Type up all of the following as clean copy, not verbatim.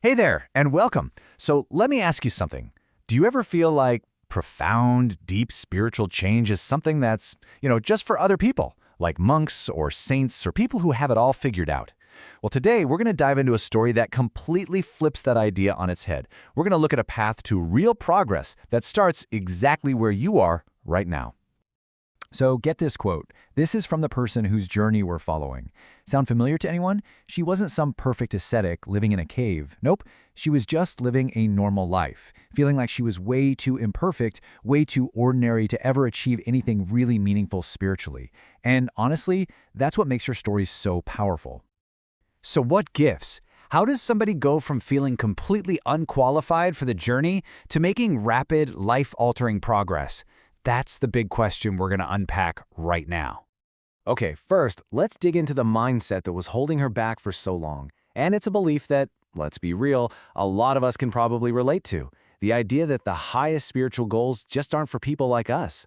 Hey there, and welcome. So let me ask you something. Do you ever feel like profound, deep spiritual change is something that's, just for other people, like monks or saints or people who have it all figured out? Well, today we're going to dive into a story that completely flips that idea on its head. We're going to look at a path to real progress that starts exactly where you are right now. So get this quote. This is from the person whose journey we're following. Sound familiar to anyone? She wasn't some perfect ascetic living in a cave. Nope, she was just living a normal life, feeling like she was way too imperfect, way too ordinary to ever achieve anything really meaningful spiritually. And honestly, that's what makes her story so powerful. So what gifts? How does somebody go from feeling completely unqualified for the journey to making rapid, life-altering progress? That's the big question we're going to unpack right now. Okay, first, let's dig into the mindset that was holding her back for so long. And it's a belief that, let's be real, a lot of us can probably relate to. The idea that the highest spiritual goals just aren't for people like us.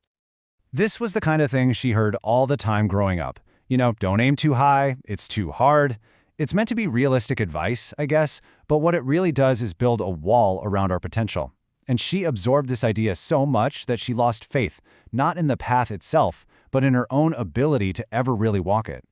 This was the kind of thing she heard all the time growing up. Don't aim too high, it's too hard. It's meant to be realistic advice, I guess, but what it really does is build a wall around our potential. And she absorbed this idea so much that she lost faith, not in the path itself, but in her own ability to ever really walk it.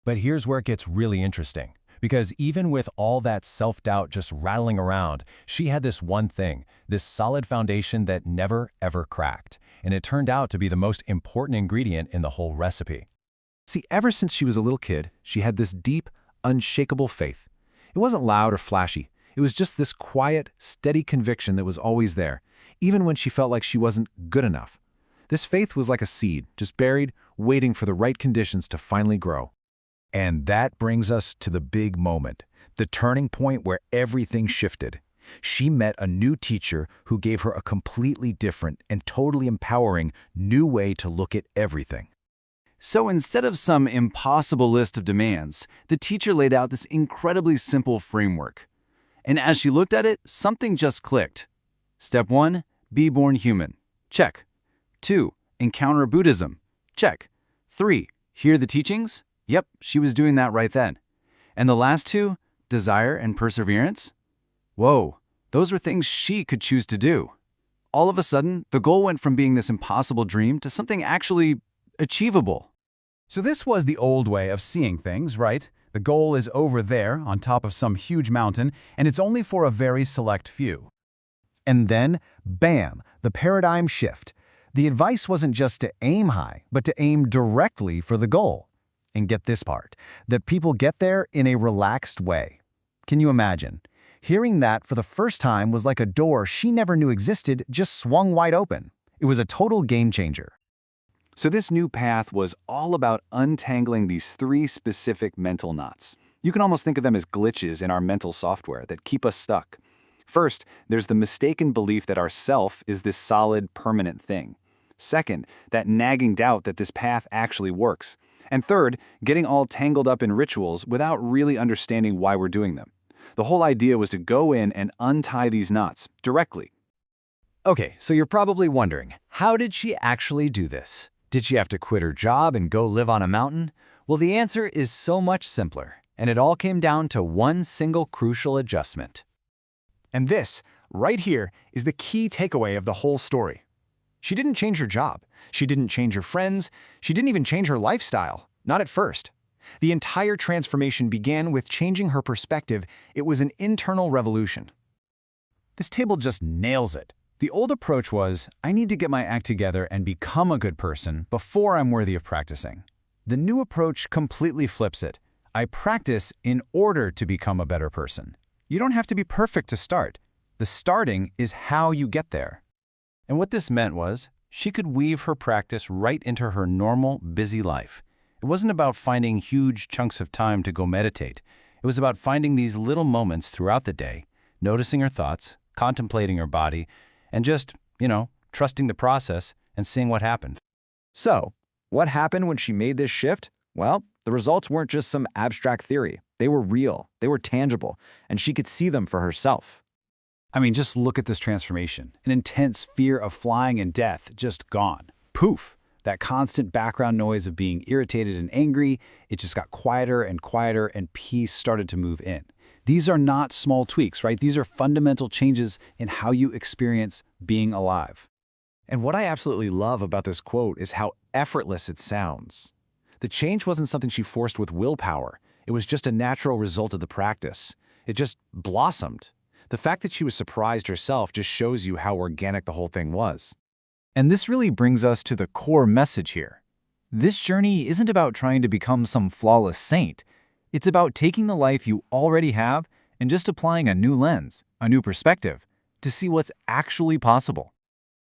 But here's where it gets really interesting. Because even with all that self-doubt just rattling around, she had this one thing, this solid foundation that never, ever cracked. And it turned out to be the most important ingredient in the whole recipe. See, ever since she was a little kid, she had this deep, unshakable faith. It wasn't loud or flashy. It was just this quiet, steady conviction that was always there, even when she felt like she wasn't good enough. This faith was like a seed, just buried, waiting for the right conditions to finally grow. And that brings us to the big moment, the turning point where everything shifted. She met a new teacher who gave her a completely different and totally empowering new way to look at everything. So instead of some impossible list of demands, the teacher laid out this incredibly simple framework. And as she looked at it, something just clicked. Step 1, be born human. Check. 2, encounter Buddhism. Check. 3, hear the teachings? Yep, she was doing that right then. And the last 2, desire and perseverance? Whoa, those were things she could choose to do. All of a sudden, the goal went from being this impossible dream to something actually achievable. So this was the old way of seeing things, right? The goal is over there, on top of some huge mountain, and it's only for a very select few. And then, bam, the paradigm shift. The advice wasn't just to aim high, but to aim directly for the goal. And get this part, that people get there in a relaxed way. Can you imagine? Hearing that for the first time was like a door she never knew existed just swung wide open. It was a total game changer. So this new path was all about untangling these 3 specific mental knots. You can almost think of them as glitches in our mental software that keep us stuck. First, there's the mistaken belief that our self is this solid, permanent thing. Second, that nagging doubt that this path actually works. And third, getting all tangled up in rituals without really understanding why we're doing them. The whole idea was to go in and untie these knots directly. Okay, so you're probably wondering, how did she actually do this? Did she have to quit her job and go live on a mountain? Well, the answer is so much simpler, and it all came down to one single crucial adjustment. And this, right here, is the key takeaway of the whole story. She didn't change her job. She didn't change her friends. She didn't even change her lifestyle. Not at first. The entire transformation began with changing her perspective. It was an internal revolution. This table just nails it. The old approach was, I need to get my act together and become a good person before I'm worthy of practicing. The new approach completely flips it. I practice in order to become a better person. You don't have to be perfect to start. The starting is how you get there. And what this meant was, she could weave her practice right into her normal, busy life. It wasn't about finding huge chunks of time to go meditate. It was about finding these little moments throughout the day, noticing her thoughts, contemplating her body, and just, trusting the process and seeing what happened. So, what happened when she made this shift? Well, the results weren't just some abstract theory. They were real, they were tangible, and she could see them for herself. I mean, just look at this transformation. An intense fear of flying and death just gone. Poof! That constant background noise of being irritated and angry, it just got quieter and quieter, and peace started to move in. These are not small tweaks, right? These are fundamental changes in how you experience being alive. And what I absolutely love about this quote is how effortless it sounds. The change wasn't something she forced with willpower. It was just a natural result of the practice. It just blossomed. The fact that she was surprised herself just shows you how organic the whole thing was. And this really brings us to the core message here. This journey isn't about trying to become some flawless saint. It's about taking the life you already have and just applying a new lens, a new perspective, to see what's actually possible.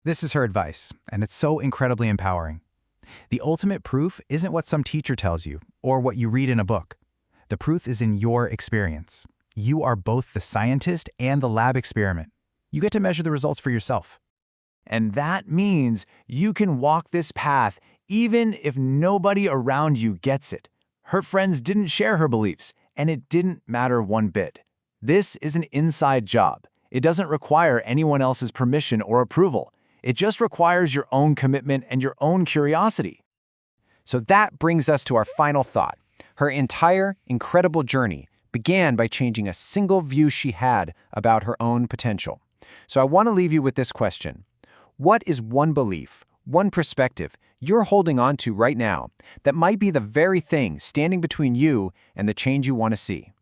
This is her advice, and it's so incredibly empowering. The ultimate proof isn't what some teacher tells you or what you read in a book. The proof is in your experience. You are both the scientist and the lab experiment. You get to measure the results for yourself. And that means you can walk this path even if nobody around you gets it. Her friends didn't share her beliefs, and it didn't matter one bit. This is an inside job. It doesn't require anyone else's permission or approval. It just requires your own commitment and your own curiosity. So that brings us to our final thought. Her entire incredible journey began by changing a single view she had about her own potential. So I want to leave you with this question. What is one belief, one perspective you're holding on to right now that might be the very thing standing between you and the change you want to see?